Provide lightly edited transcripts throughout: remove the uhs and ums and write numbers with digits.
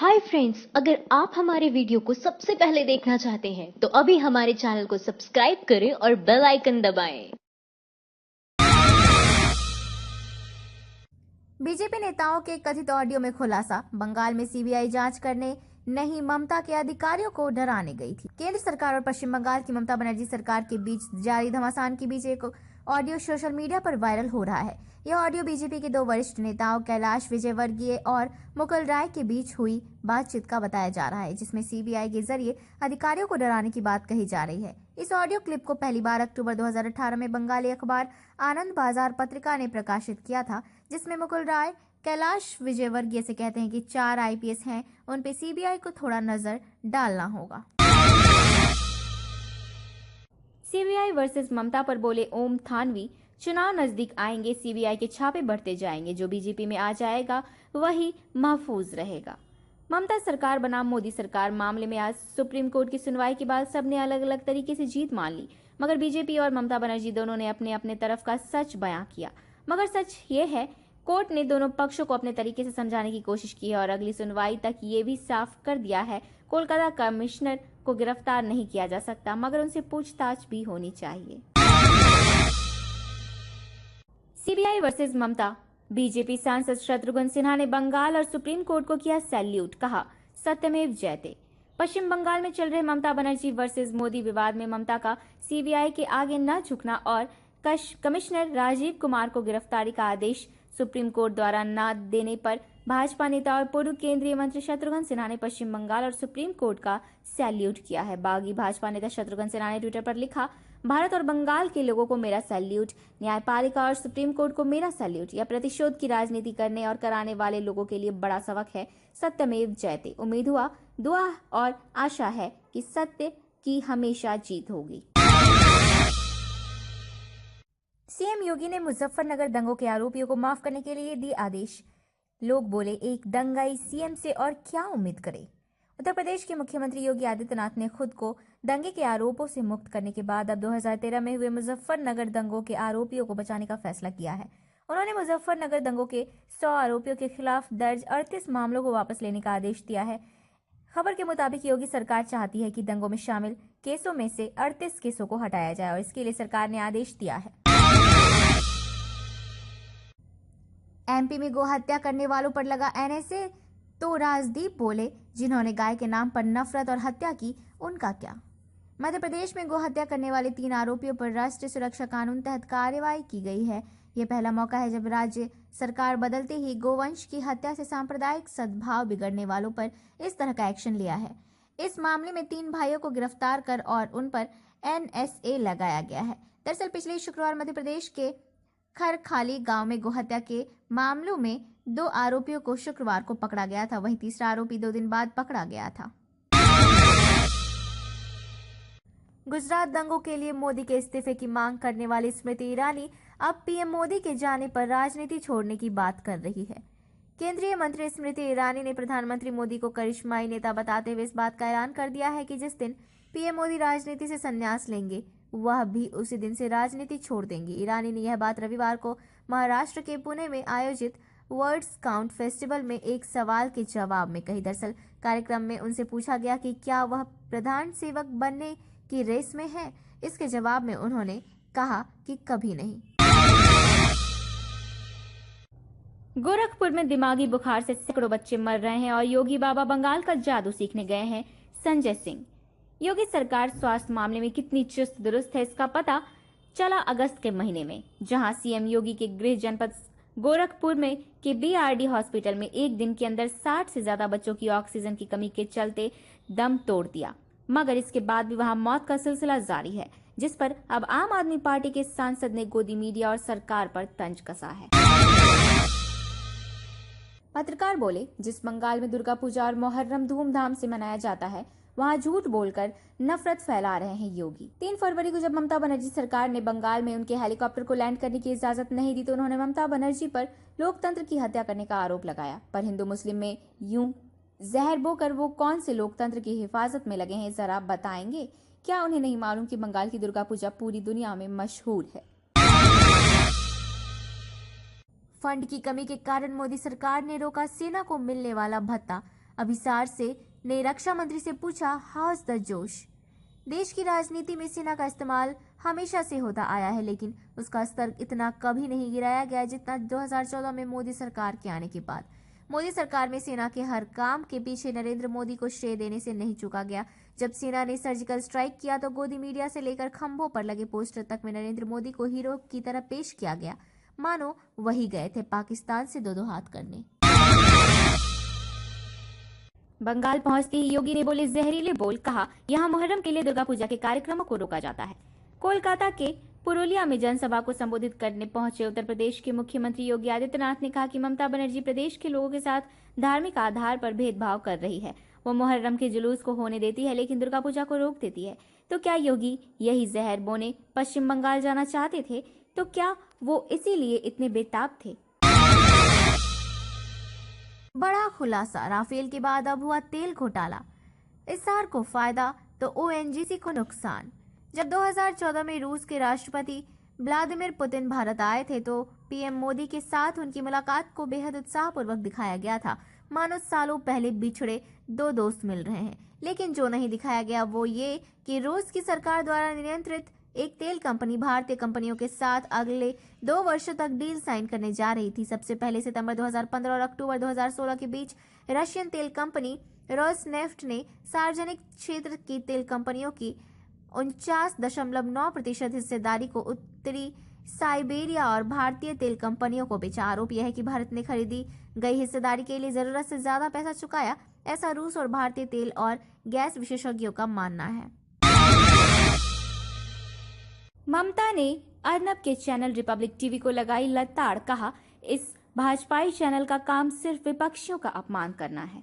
Hi friends, अगर आप हमारे वीडियो को सबसे पहले देखना चाहते हैं तो अभी हमारे चैनल को सब्सक्राइब करें और बेल आइकन दबाएं। बीजेपी नेताओं के कथित ऑडियो में खुलासा। बंगाल में सीबीआई जांच करने नहीं, ममता के अधिकारियों को डराने गई थी। केंद्र सरकार और पश्चिम बंगाल की ममता बनर्जी सरकार के बीच जारी घमासान के बीच एक ऑडियो सोशल मीडिया पर वायरल हो रहा है। यह ऑडियो बीजेपी के दो वरिष्ठ नेताओं कैलाश विजयवर्गीय और मुकुल राय के बीच हुई बातचीत का बताया जा रहा है, जिसमें सीबीआई के जरिए अधिकारियों को डराने की बात कही जा रही है। इस ऑडियो क्लिप को पहली बार अक्टूबर 2018 में बंगाली अखबार आनंद बाजार पत्रिका ने प्रकाशित किया था, जिसमें मुकुल राय कैलाश विजयवर्गीय से कहते हैं कि 4 आईपीएस हैं, उन पे सीबीआई को थोड़ा नजर डालना होगा। सीबीआई वर्सेस ममता पर बोले ओम थानवी, चुनाव नजदीक आएंगे, सीबीआई के छापे बढ़ते जाएंगे, जो बीजेपी में आ जाएगा वही महफूज रहेगा। ममता सरकार बनाम मोदी सरकार मामले में आज सुप्रीम कोर्ट की सुनवाई के बाद सबने अलग अलग तरीके से जीत मान ली, मगर बीजेपी और ममता बनर्जी दोनों ने अपने अपने तरफ का सच बयां किया। मगर सच ये है, कोर्ट ने दोनों पक्षों को अपने तरीके से समझाने की कोशिश की है और अगली सुनवाई तक ये भी साफ कर दिया है, कोलकाता कमिश्नर को गिरफ्तार नहीं किया जा सकता, मगर उनसे पूछताछ भी होनी चाहिए। सीबीआई वर्सेस ममता। बीजेपी सांसद शत्रुघ्न सिन्हा ने बंगाल और सुप्रीम कोर्ट को किया सैल्यूट, कहा सत्यमेव जयते। पश्चिम बंगाल में चल रहे ममता बनर्जी वर्सेस मोदी विवाद में ममता का सीबीआई के आगे न झुकना और कमिश्नर राजीव कुमार को गिरफ्तारी का आदेश सुप्रीम कोर्ट द्वारा न देने पर भाजपा नेता और पूर्व केंद्रीय मंत्री शत्रुघ्न सिन्हा ने पश्चिम बंगाल और सुप्रीम कोर्ट का सैल्यूट किया है। बागी भाजपा नेता शत्रुघ्न सिन्हा ने ट्विटर पर लिखा, भारत और बंगाल के लोगों को मेरा सैल्यूट, न्यायपालिका और सुप्रीम कोर्ट को मेरा सैल्यूट। यह प्रतिशोध की राजनीति करने और कराने वाले लोगों के लिए बड़ा सबक है। सत्यमेव जयते। उम्मीद हुआ, दुआ और आशा है कि सत्य की हमेशा जीत होगी। सीएम योगी ने मुजफ्फरनगर दंगों के आरोपियों को माफ करने के लिए दिए आदेश। लोग बोले, एक दंगाई सीएम से और क्या उम्मीद करें। उत्तर प्रदेश के मुख्यमंत्री योगी आदित्यनाथ ने खुद को दंगे के आरोपों से मुक्त करने के बाद अब 2013 में हुए मुजफ्फरनगर दंगों के आरोपियों को बचाने का फैसला किया है। उन्होंने मुजफ्फरनगर दंगों के 100 आरोपियों के खिलाफ दर्ज 38 मामलों को वापस लेने का आदेश दिया है। खबर के मुताबिक योगी सरकार चाहती है कि दंगों में शामिल केसों में से 38 केसों को हटाया जाए और इसके लिए सरकार ने आदेश दिया है। एमपी में गो हत्या करने वालों पर लगा एनएसए, तो राजदीप बोले, जिन्होंने गाय के नाम पर नफरत और हत्या की, उनका क्या। मध्य प्रदेश में गो हत्या करने वाले 3 आरोपियों पर राष्ट्रीय सुरक्षा कानून तहत कार्रवाई की गई है। यह पहला मौका है जब राज्य सरकार बदलते ही गोवंश की हत्या से सांप्रदायिक सद्भाव बिगड़ने वालों पर इस तरह का एक्शन लिया है। इस मामले में 3 भाइयों को गिरफ्तार कर और उन पर एनएसए लगाया गया है। दरअसल पिछले शुक्रवार मध्य प्रदेश के खरखाली गांव में गोहत्या के मामलों में 2 आरोपियों को शुक्रवार को पकड़ा गया था, वहीं तीसरा आरोपी 2 दिन बाद पकड़ा गया था। गुजरात दंगों के लिए मोदी के इस्तीफे की मांग करने वाली स्मृति ईरानी अब पीएम मोदी के जाने पर राजनीति छोड़ने की बात कर रही है। केंद्रीय मंत्री स्मृति ईरानी ने प्रधानमंत्री मोदी को करिश्माई नेता बताते हुए इस बात का ऐलान कर दिया है कि जिस दिन पीएम मोदी राजनीति से संन्यास लेंगे, वह भी उसी दिन से राजनीति छोड़ देंगी। ईरानी ने यह बात रविवार को महाराष्ट्र के पुणे में आयोजित वर्ड्स काउंट फेस्टिवल में एक सवाल के जवाब में कही। दरअसल कार्यक्रम में उनसे पूछा गया कि क्या वह प्रधान सेवक बनने की रेस में है। इसके जवाब में उन्होंने कहा कि कभी नहीं। गोरखपुर में दिमागी बुखार से सैकड़ों बच्चे मर रहे हैं और योगी बाबा बंगाल का जादू सीखने गए हैं। संजय सिंह। योगी सरकार स्वास्थ्य मामले में कितनी चुस्त दुरुस्त है, इसका पता चला अगस्त के महीने में, जहां सीएम योगी के गृह जनपद गोरखपुर में के बीआरडी हॉस्पिटल में एक दिन के अंदर 60 से ज्यादा बच्चों की ऑक्सीजन की कमी के चलते दम तोड़ दिया। मगर इसके बाद भी वहां मौत का सिलसिला जारी है, जिस पर अब आम आदमी पार्टी के सांसद ने गोदी मीडिया और सरकार पर तंज कसा है। पत्रकार बोले, जिस बंगाल में दुर्गा पूजा और मुहर्रम धूमधाम से मनाया जाता है, वहां झूठ बोलकर नफरत फैला रहे हैं योगी। 3 फरवरी को जब ममता बनर्जी सरकार ने बंगाल में उनके हेलीकॉप्टर को लैंड करने की इजाजत नहीं दी, तो उन्होंने ममता बनर्जी पर लोकतंत्र की हत्या करने का आरोप लगाया। पर हिंदू मुस्लिम में यूं जहर बोकर वो कौन से लोकतंत्र की हिफाजत में लगे हैं, जरा बताएंगे? क्या उन्हें नहीं मालूम कि बंगाल की दुर्गा पूजा पूरी दुनिया में मशहूर है? फंड की कमी के कारण मोदी सरकार ने रोका सेना को मिलने वाला भत्ता। अभिसार से ने रक्षा मंत्री से पूछा, हाउ इज द जोश। देश की राजनीति में सेना का इस्तेमाल हमेशा से होता आया है, लेकिन उसका स्तर इतना कभी नहीं गिराया गया जितना 2014 में मोदी सरकार के आने के बाद। मोदी सरकार में सेना के हर काम के पीछे नरेंद्र मोदी को श्रेय देने से नहीं चूका गया। जब सेना ने सर्जिकल स्ट्राइक किया तो गोदी मीडिया से लेकर खंभों पर लगे पोस्टर तक में नरेंद्र मोदी को हीरो की तरह पेश किया गया, मानो वही गए थे पाकिस्तान से दो हाथ करने। बंगाल पहुंचते ही योगी ने बोले जहरीले बोल, कहा यहां मुहर्रम के लिए दुर्गा पूजा के कार्यक्रमों को रोका जाता है। कोलकाता के पुरुलिया में जनसभा को संबोधित करने पहुंचे उत्तर प्रदेश के मुख्यमंत्री योगी आदित्यनाथ ने कहा कि ममता बनर्जी प्रदेश के लोगों के साथ धार्मिक आधार पर भेदभाव कर रही है। वो मुहर्रम के जुलूस को होने देती है लेकिन दुर्गा पूजा को रोक देती है। तो क्या योगी यही जहर बोने पश्चिम बंगाल जाना चाहते थे? तो क्या वो इसीलिए इतने बेताब थे? बड़ा खुलासा, राफेल के बाद अब हुआ तेल घोटाला। एस्सार को फायदा तो ओएनजीसी को नुकसान। जब 2014 में रूस के राष्ट्रपति व्लादिमीर पुतिन भारत आए थे तो पीएम मोदी के साथ उनकी मुलाकात को बेहद उत्साहपूर्वक दिखाया गया था, मानो सालों पहले बिछड़े दो दोस्त मिल रहे हैं। लेकिन जो नहीं दिखाया गया वो ये कि रूस की सरकार द्वारा नियंत्रित एक तेल कंपनी भारतीय कंपनियों के साथ अगले 2 वर्षों तक डील साइन करने जा रही थी। सबसे पहले सितंबर 2015 और अक्टूबर 2016 के बीच रशियन तेल कंपनी रोसनेफ्ट ने सार्वजनिक क्षेत्र की तेल कंपनियों की 49.9% हिस्सेदारी को उत्तरी साइबेरिया और भारतीय तेल कंपनियों को बेचा। आरोप यह है कि भारत ने खरीदी गई हिस्सेदारी के लिए जरूरत से ज्यादा पैसा चुकाया, ऐसा रूस और भारतीय तेल और गैस विशेषज्ञों का मानना है। ममता ने अर्नब के चैनल रिपब्लिक टीवी को लगाई लताड़, कहा इस भाजपाई चैनल का काम सिर्फ विपक्षियों का अपमान करना है।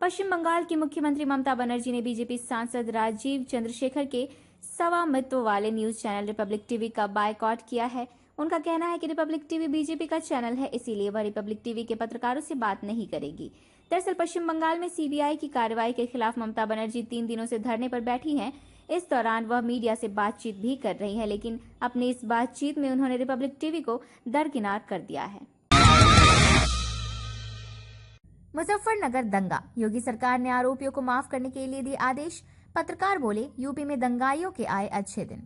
पश्चिम बंगाल की मुख्यमंत्री ममता बनर्जी ने बीजेपी सांसद राजीव चंद्रशेखर के स्वामित्व वाले न्यूज चैनल रिपब्लिक टीवी का बायकॉट किया है। उनका कहना है कि रिपब्लिक टीवी बीजेपी का चैनल है, इसीलिए वह रिपब्लिक टीवी के पत्रकारों से बात नहीं करेगी। दरअसल पश्चिम बंगाल में सीबीआई की कार्रवाई के खिलाफ ममता बनर्जी 3 दिनों से धरने पर बैठी हैं। इस दौरान वह मीडिया से बातचीत भी कर रही है, लेकिन अपनी इस बातचीत में उन्होंने रिपब्लिक टीवी को दरकिनार कर दिया है। मुजफ्फरनगर दंगा, योगी सरकार ने आरोपियों को माफ करने के लिए दिए आदेश। पत्रकार बोले, यूपी में दंगाइयों के आए अच्छे दिन।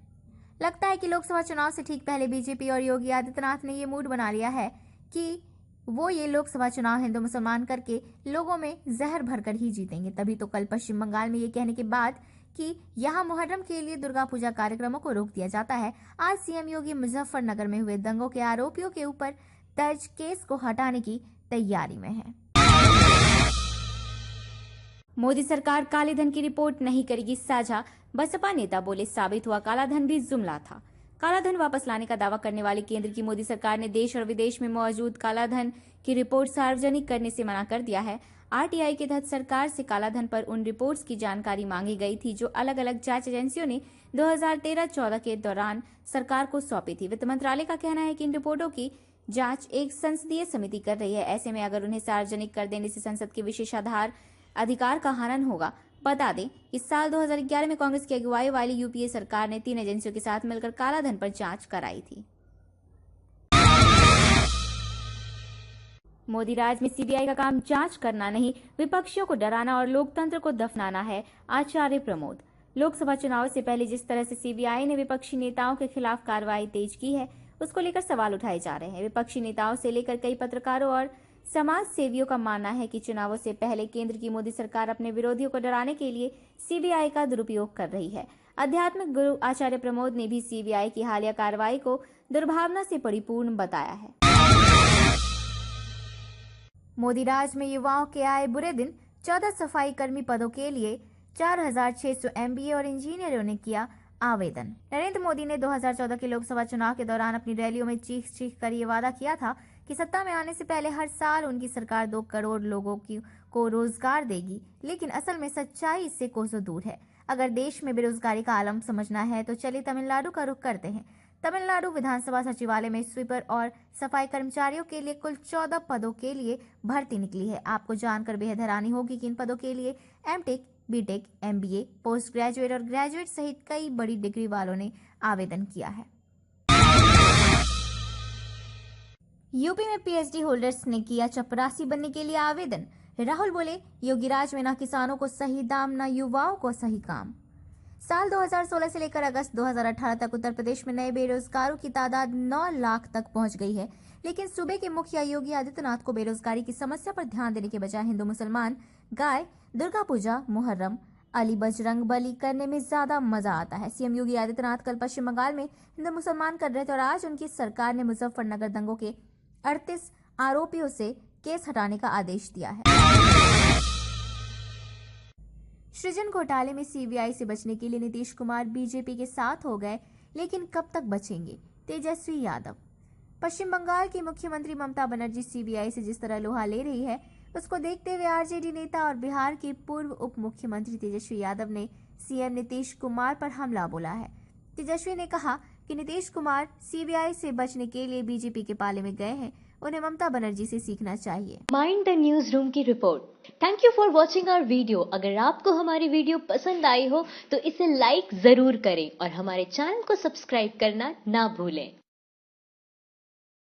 लगता है कि लोकसभा चुनाव से ठीक पहले बीजेपी और योगी आदित्यनाथ ने ये मूड बना लिया है कि वो ये लोकसभा चुनाव हिंदू मुसलमान करके लोगों में जहर भरकर ही जीतेंगे। तभी तो कल पश्चिम बंगाल में ये कहने के बाद कि यहाँ मुहर्रम के लिए दुर्गा पूजा कार्यक्रमों को रोक दिया जाता है, आज सीएम योगी मुजफ्फरनगर में हुए दंगों के आरोपियों के ऊपर दर्ज केस को हटाने की तैयारी में है। मोदी सरकार काले धन की रिपोर्ट नहीं करेगी साझा, बसपा नेता बोले साबित हुआ काला धन भी जुमला था। काला धन वापस लाने का दावा करने वाली केंद्र की मोदी सरकार ने देश और विदेश में मौजूद काला धन की रिपोर्ट सार्वजनिक करने से मना कर दिया है। आरटीआई के तहत सरकार से काला धन पर उन रिपोर्ट्स की जानकारी मांगी गई थी जो अलग अलग जांच एजेंसियों ने 2013-14 के दौरान सरकार को सौंपी थी। वित्त मंत्रालय का कहना है कि इन रिपोर्टों की जांच एक संसदीय समिति कर रही है। ऐसे में अगर उन्हें सार्वजनिक कर देने से संसद के विशेषाधार अधिकार का हनन होगा। बता दें कि साल 2011 में कांग्रेस की अगुवाई वाली यूपीए सरकार ने 3 एजेंसियों के साथ मिलकर काला धन पर जांच कराई थी। मोदी राज में सीबीआई का काम जांच करना नहीं, विपक्षियों को डराना और लोकतंत्र को दफनाना है, आचार्य प्रमोद। लोकसभा चुनाव से पहले जिस तरह से सीबीआई ने विपक्षी नेताओं के खिलाफ कार्रवाई तेज की है, उसको लेकर सवाल उठाए जा रहे हैं। विपक्षी नेताओं से लेकर कई पत्रकारों और समाज सेवियों का मानना है कि चुनावों से पहले केंद्र की मोदी सरकार अपने विरोधियों को डराने के लिए सीबीआई का दुरुपयोग कर रही है। आध्यात्मिक गुरु आचार्य प्रमोद ने भी सीबीआई की हालिया कार्रवाई को दुर्भावना से परिपूर्ण बताया है। मोदी राज में युवाओं के आए बुरे दिन, 14 सफाई कर्मी पदों के लिए 4600 एमबीए और इंजीनियरों ने किया आवेदन। नरेंद्र मोदी ने 2014 के लोकसभा चुनाव के दौरान अपनी रैलियों में चीख कर ये वादा किया था कि सत्ता में आने से पहले हर साल उनकी सरकार 2 करोड़ लोगों को रोजगार देगी, लेकिन असल में सच्चाई इससे कोसों दूर है। अगर देश में बेरोजगारी का आलम समझना है तो चलिए तमिलनाडु का रुख करते हैं। तमिलनाडु विधानसभा सचिवालय में स्वीपर और सफाई कर्मचारियों के लिए कुल 14 पदों के लिए भर्ती निकली है। आपको जानकर बेहद हैरानी होगी कि इन पदों के लिए MTech, BTech, MBA, post graduate और ग्रेजुएट सहित कई बड़ी डिग्री वालों ने आवेदन किया है। यूपी में पीएचडी होल्डर्स ने किया चपरासी बनने के लिए आवेदन। राहुल बोले, योगी राज में न किसानों को सही दाम न युवाओं को सही काम। साल 2016 से लेकर अगस्त 2018 तक उत्तर प्रदेश में नए बेरोजगारों की तादाद 9 लाख तक पहुंच गई है। लेकिन सूबे के मुखिया योगी आदित्यनाथ को बेरोजगारी की समस्या पर ध्यान देने के बजाय हिंदू मुसलमान गाय, दुर्गा पूजा, मुहर्रम, अली बजरंग बली करने में ज्यादा मजा आता है। सीएम योगी आदित्यनाथ कल पश्चिम बंगाल में हिंदू मुसलमान कर रहे थे और आज उनकी सरकार ने मुजफ्फरनगर दंगों के 38 आरोपियों से केस हटाने का आदेश दिया है। सृजन घोटाले में सीबीआई से बचने के लिए नीतीश कुमार बीजेपी के साथ हो गए, लेकिन कब तक बचेंगे? तेजस्वी यादव। पश्चिम बंगाल की मुख्यमंत्री ममता बनर्जी सीबीआई से जिस तरह लोहा ले रही है, उसको देखते हुए आरजेडी नेता और बिहार के पूर्व उप मुख्यमंत्री तेजस्वी यादव ने सीएम नीतीश कुमार पर हमला बोला है। तेजस्वी ने कहा कि नीतीश कुमार सीबीआई से बचने के लिए बीजेपी के पाले में गए हैं, उन्हें ममता बनर्जी से सीखना चाहिए। माइंड द न्यूज रूम की रिपोर्ट। Thank you for watching our video. अगर आपको हमारी वीडियो पसंद आई हो तो इसे लाइक जरूर करें और हमारे चैनल को सब्सक्राइब करना ना भूलें।